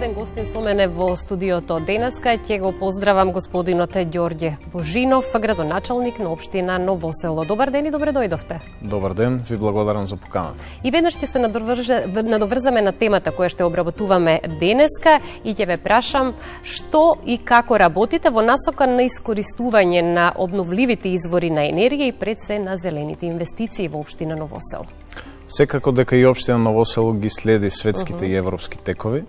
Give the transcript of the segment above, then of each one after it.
еден гостин со мене во студиото денеска. Ќе го поздравам господинот Ѓорѓе Божинов, градоначалник на општина Ново село. Добар ден и добре дојдовте. Добар ден, ви благодарам за поканата. И веднаш ќе се надоврзаме на темата која ще обработуваме денеска и ќе ве прашам што и како работите во насока на искористување на обновливите извори на енергија и пред се на зелените инвестиции во општина Ново село. Секако дека и општина Ново село ги следи светските и европски текови.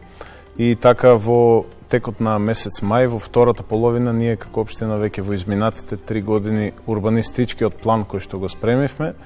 И така во текот на месец мај, во втората половина, ние како општина веќе во изминатите 3 години урбанистичкиот план кој што го спремивме,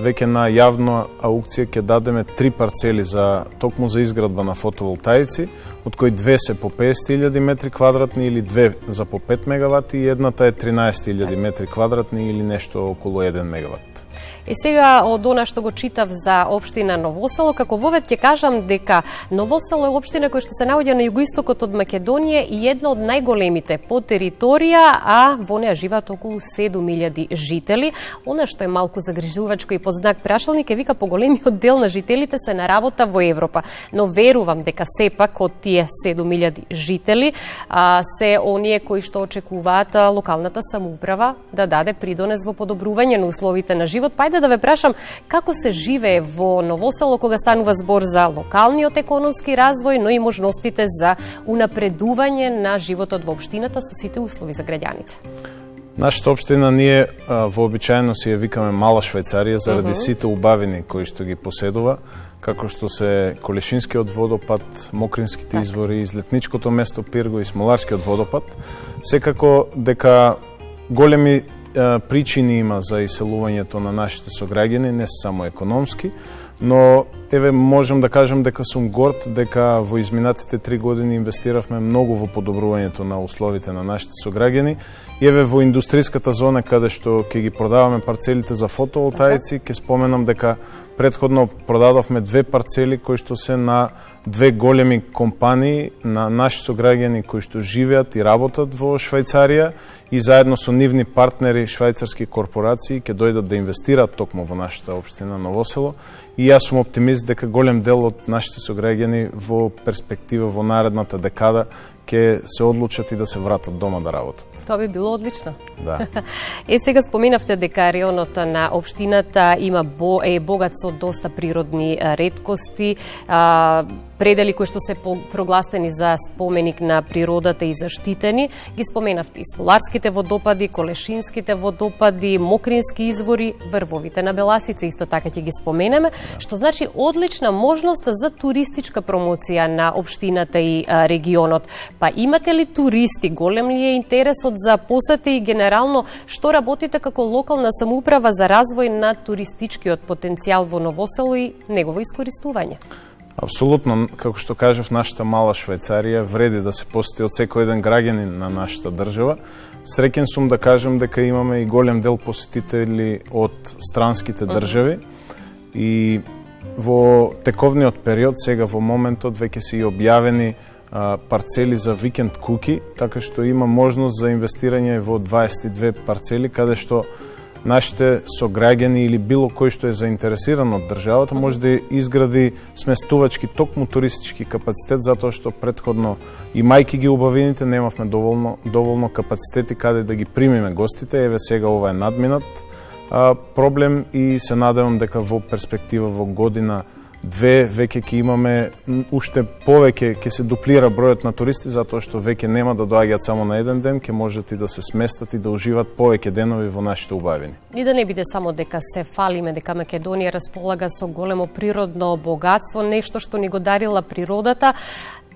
веќе на јавна аукција ќе дадеме 3 парцели за токму за изградба на фотоволтаици, од кои 2 се по 50.000 метри квадратни или 2 за по 5 мегавати и едната е 13.000 метри квадратни или нешто околу 1 мегават. И сега од она што го читав за општина Ново село, како вовед ќе кажам дека Ново село е општина која што се наоѓа на југоистокот од Македонија и една од најголемите по територија, а во неа живеат околу 7.000 жители. Она што е малку загрижувачко и под знак прашалник е вика поголемиот дел на жителите се на работа во Европа. Но верувам дека сепак од тие 7.000 жители се оние кои што очекуваат локалната самоуправа да даде придонес во подобрување на условите на живот. Да ве прашам како се живее во Ново село кога станува збор за локалниот економски развој, но и можностите за унапредување на животот во општината со сите услови за граѓаните. Нашата општина ние вообичаено си ја викаме Мала Швајцарија заради сите убавини кои што ги поседува, како што се Колешинскиот водопад, Мокринските извори, излетничкото место Пирго и Смоларскиот водопад. Секако дека големи причини има за иселувањето на нашите сограѓани, не само економски, но еве можам да кажам дека сум горд дека во изминатите 3 години инвестиравме многу во подобрувањето на условите на нашите сограѓани. И еве во индустријската зона каде што ќе ги продаваме парцелите за фотоволтаици, ќе споменам дека претходно продадовме 2 парцели кои што се на 2 големи компании на наши сограѓани кои што живеат и работат во Швајцарија и заедно со нивни партнери швајцарски корпорации ќе дојдат да инвестираат токму во нашата општина Ново село. И јас сум оптимист дека голем дел од нашите сограѓани во перспектива во наредната декада ќе се одлучат и да се вратат дома да работат. Тоа би било одлично. Да. Сега споменавте дека районот на општината има богат со доста природни реткости, предели кои што се прогласени за споменик на природата и заштитени. Ги споменавте и Смоларските водопади, Колешинските водопади, Мокрински извори, врвовите на Беласица, исто така ќе ги споменеме, што значи одлична можност за туристичка промоција на општината и регионот. Па имате ли туристи, голем ли е интересот за посети и генерално што работите како локална самоуправа за развој на туристичкиот потенцијал во Ново село и негово искористување? Апсолутно, како што кажав, нашата Мала Швајцарија вреди да се посети од секој еден граѓанин на нашата држава. Среќен сум да кажам дека имаме и голем дел посетители од странските држави и во тековниот период, сега во моментот, веќе се и објавени парцели за викенд куки, така што има можност за инвестирање во 22 парцели, каде што нашите сограѓани или било кој што е заинтересиран од државата може да изгради сместувачки токму туристички капацитет, затоа што претходно имајќи ги убавините немавме доволно капацитети каде да ги примиме гостите. Еве сега ова е надминат проблем и се надевам дека во перспектива во година 2 веќе ќе имаме уште повеќе, ќе се дуплира бројот на туристи, затоа што веќе нема да доаѓаат само на еден ден, ќе можат и да се сместат и да уживат повеќе денови во нашите убавини. И да не биде само дека се фалиме дека Македонија располага со големо природно богатство, нешто што ни го дарила природата,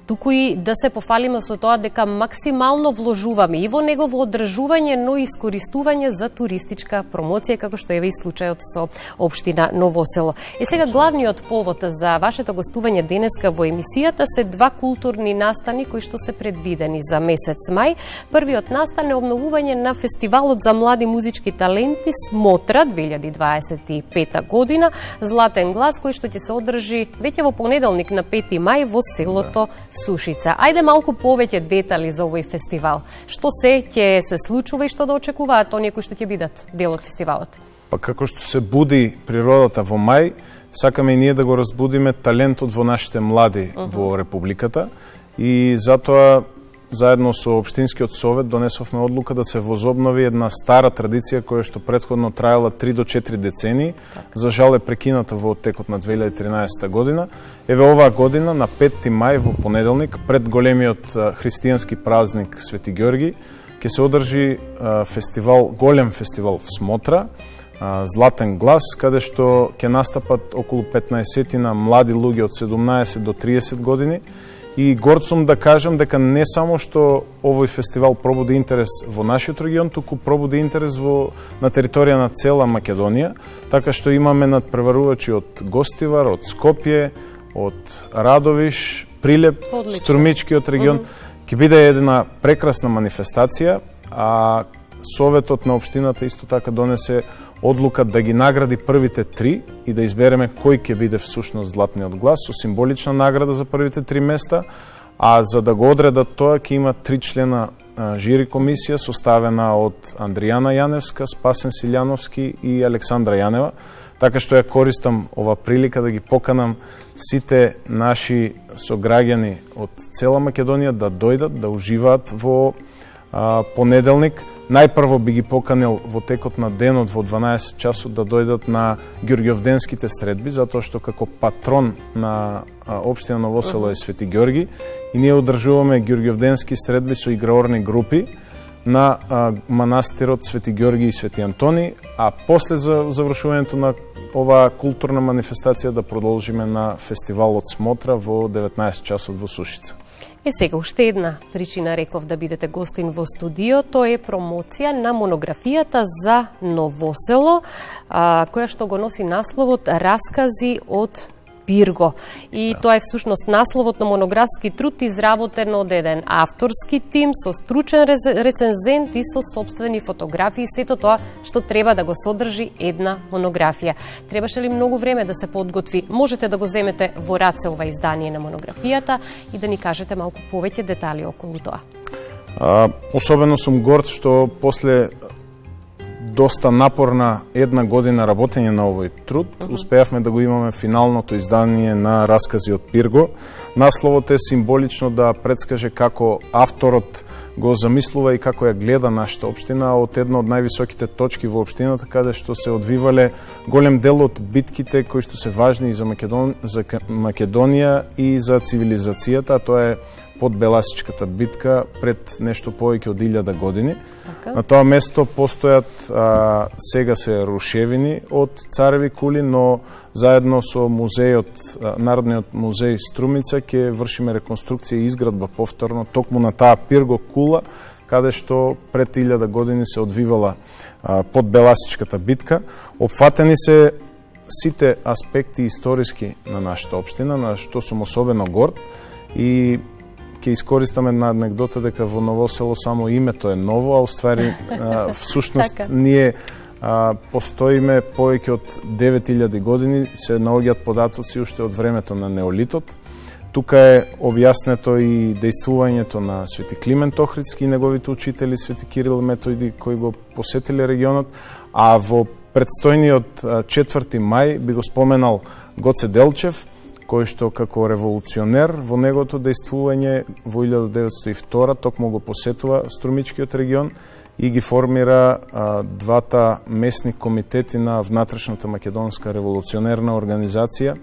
туку и да се пофалиме со тоа дека максимално вложуваме и во негово одржување, но и искористување за туристичка промоција, како што е и случајот со општина Ново село. И сега главниот повод за вашето гостување денеска во емисијата се 2 културни настани кои што се предвидени за месец мај. Првиот настан е обновување на фестивалот за млади музички таленти Смотра 2025 година, Златен глас, кој што ќе се одржи веќе во понеделник на 5 мај во селото Сушица. Ајде малку повеќе детали за овој фестивал. Што се ќе се случува и што да очекуваат оние кои што ќе бидат дел од фестивалот? Па како што се буди природата во мај, сакаме и ние да го разбудиме талентот во нашите млади во Републиката и затоа заедно со Општинскиот совет донесовме одлука да се возобнови една стара традиција која што претходно траела 3 до 4 децении, за жал е прекината во текот на 2013 година. Еве оваа година на 5 мај во понеделник пред големиот христијански празник Свети Ѓорги ќе се одржи фестивал, голем фестивал Смотра, Златен глас, каде што ќе настапат околу 15 млади луѓе од 17 до 30 години. И горд сум да кажам дека не само што овој фестивал пробуди интерес во нашиот регион, туку пробуди интерес на територија на цела Македонија, така што имаме надпреварувачи од Гостивар, од Скопје, од Радовиш, Прилеп, Струмичкиот регион. Ќе биде една прекрасна манифестација, а Советот на општината исто така донесе одлука да ги награди првите 3 и да избереме кој ќе биде всушност Златниот глас со символична награда за првите 3 места, а за да го одредат тоа ќе има 3 члена жири комисија составена од Андријана Јаневска, Спасен Силјановски и Александра Јанева, така што ја користам ова прилика да ги поканам сите наши сограѓани од цела Македонија да дојдат, да уживаат во понеделник. Најпрво би ги поканил во текот на денот во 12 часот да дојдат на Ѓурѓовденските средби, затоа што како патрон на општина Ново село е Свети Ѓорги и ние одржуваме Ѓурѓовденски средби со играорни групи на манастирот Свети Ѓорги и Свети Антони, а после завршувањето на оваа културна манифестација да продолжиме на фестивалот Смотра во 19 часот во Сушица. Сега уште една причина реков да бидете гостин во студио, тоа е промоција на монографијата за Ново село, која што го носи насловот Раскази од Пирго. И тоа е всушност насловот на монографски труд изработен од еден авторски тим со стручен рецензент и со сопствени фотографии, сето тоа што треба да го содржи една монографија. Требаше ли многу време да се подготви? Можете да го земете во раце ова издание на монографијата и да ни кажете малку повеќе детали околу тоа. Особено сум горд што после доста напорна една година работење на овој труд, успеавме да го имаме финалното издание на Раскази од Пирго. Насловот е символично да предскаже како авторот го замислува и како ја гледа нашата општина од една од највисоките точки во општината, каде што се одвивале голем дел од битките кои што се важни и за Македонија и за цивилизацијата, а тоа е Подбеласичката битка пред нешто повеќе од 1000 години. На тоа место постојат, сега се рушевини од цареви кули, но заедно со музејот, Народниот музеј Струмица ќе вршиме реконструкција и изградба повторно токму на таа Пирго кула, каде што пред 1000 години се одвивала Подбеласичката битка. Опфатени се сите аспекти историски на нашата општина, на што сум особено горд, и ќе искористам една анегдота дека во Ново село само името е ново, а уствари всушност ние постоиме повеќе од 9000 години, се наоѓаат податоци уште од времето на неолитот. Тука е објаснето и дејствувањето на Свети Климент Охридски и неговите учители Свети Кирил и Методи кои го посетиле регионот, а во предстојниот 4 мај би го споменал Гоце Делчев, кој што како револуционер во неговото дејствување во 1902 токму го посетува Струмичкиот регион и ги формира двата месни комитети на внатрешната македонска револуционерна организација.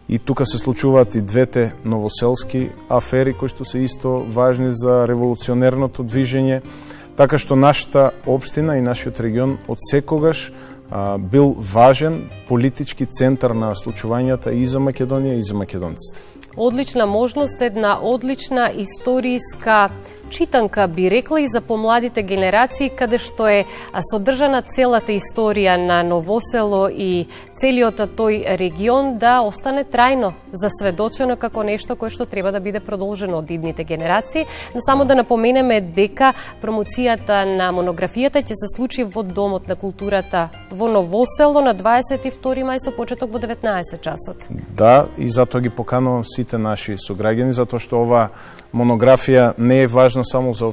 И тука се случуваат и двете новоселски афери кои што се исто важни за револуционерното движење, така што нашата општина и нашиот регион од секогаш бил важен политички центар на случувањата и за Македонија и за македонците. Одлична можност, една одлична историска читанка, би рекла, и за помладите генерации, каде што е содржана целата историја на Ново село и целиот тој регион да остане трајно засведочено како нешто кое што треба да биде продолжено од идните генерации. Но само да напоменеме дека промоцијата на монографијата ќе се случи во Домот на културата во Ново село на 22 мај со почеток во 19 часот. Да, и затоа ги поканувам сите наши сограѓани, затоа што ова монографија не е важна само за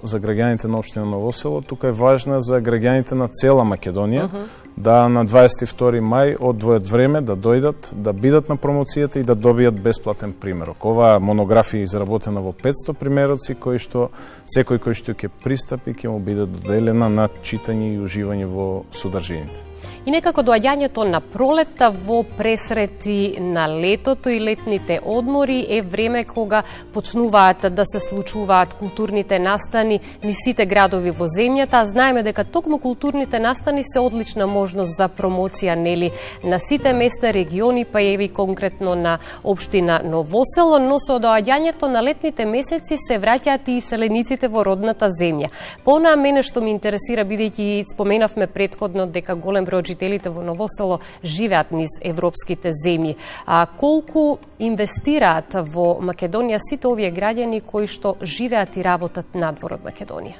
за граѓаните на општина Ново Село, тука е важна за граѓаните на цела Македонија, да на 22 мај одвојат време да дојдат, да бидат на промоцијата и да добијат бесплатен примерок. Оваа монографија е изработена во 500 примероци кои што секој кој што ќе пристапи ќе му биде доделена на читање и уживање во содржините. И некако доаѓањето на пролетта во пресрети на летото и летните одмори е време кога почнуваат да се случуваат културните настани низ сите градови во земјата. Знаеме дека токму културните настани се одлична можност за промоција нели на сите места, региони, па еви конкретно на општина Ново Село, но со доаѓањето на летните месеци се враќаат и селениците во родната земја. Понаа мене што ме интересира, бидејќи споменавме претходно дека голем број жителите во Ново Село живеат низ европските земји. А колку инвестираат во Македонија сите овие граѓани кои што живеат и работат надвор од Македонија?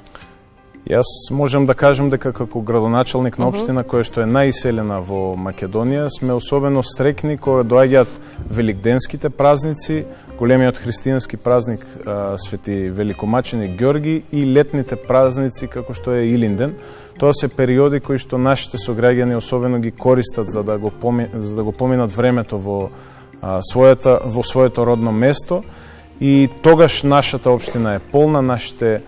Јас можам да кажам дека како градоначалник на општина која што е наиселена во Македонија, сме особено стрекни кога доаѓаат великденските празници, големиот христијански празник Свети Великомаченик Ѓорги и летните празници како што е Илинден. Тоа се периоди кои што нашите сограѓани особено ги користат за да го поминат времето во своето родно место, и тогаш нашата општина е полна, нашите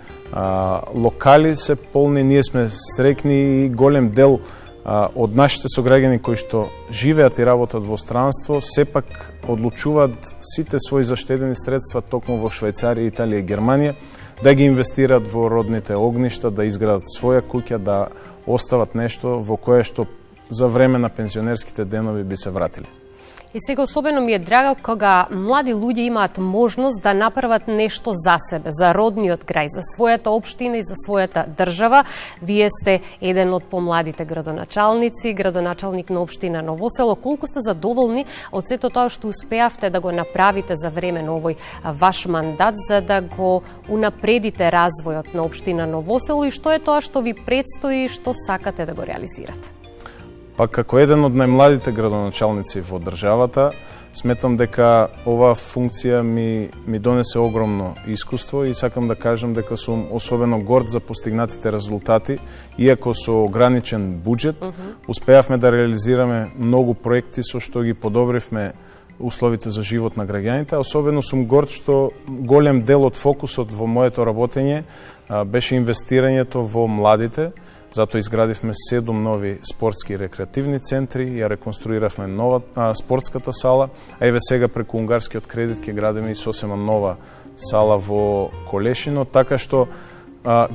локали се полни, ние сме стрекни и голем дел од нашите сограѓани кои што живеат и работат во странство, сепак одлучуваат сите своји заштедени средства токму во Швајцарија, Италија и Германија да ги инвестираат во родните огништа, да изградат своја куќа, да остават нешто во кое што за време на пензионерските денови би се вратили. И сега особено ми е драго кога млади луѓе имаат можност да направат нешто за себе, за родниот крај, за својата општина и за својата држава. Вие сте еден од помладите градоначалници, градоначалник на општина Ново Село. Колку сте задоволни од сето тоа што успеавте да го направите за време на овој ваш мандат, за да го унапредите развојот на општина Ново Село, и што е тоа што ви предстои и што сакате да го реализирате? Па како еден од најмладите градоначалници во државата, сметам дека оваа функција ми донесе огромно искуство и сакам да кажам дека сум особено горд за постигнатите резултати. Иако со ограничен буџет, успеавме да реализираме многу проекти со што ги подобривме условите за живот на граѓаните. Особено сум горд што голем дел од фокусот во моето работење беше инвестирањето во младите. Затоа изградивме 7 нови спортски и рекреативни центри, ја реконструиравме нова спортската сала, а еве сега преку унгарскиот кредит ќе градиме и сосема нова сала во Колешино, така што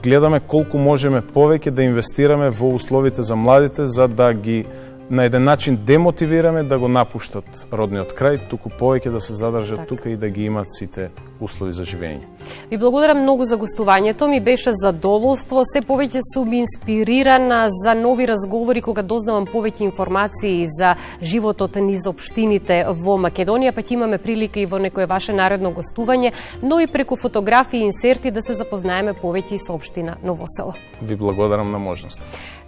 гледаме колку можеме повеќе да инвестираме во условите за младите, за да ги на еден начин демотивираме да го напуштат родниот крај, туку повеќе да се задржат тука и да ги имат сите услови за живење. Ви благодарам многу за гостувањето, ми беше задоволство, се повеќе сум инспирирана за нови разговори кога дознавам повеќе информации за животот низ општините во Македонија, па ќе имаме прилика и во некое ваше наредно гостување, но и преку фотографии и инсерти да се запознаеме повеќе и со општина Ново Село. Ви благодарам на можност.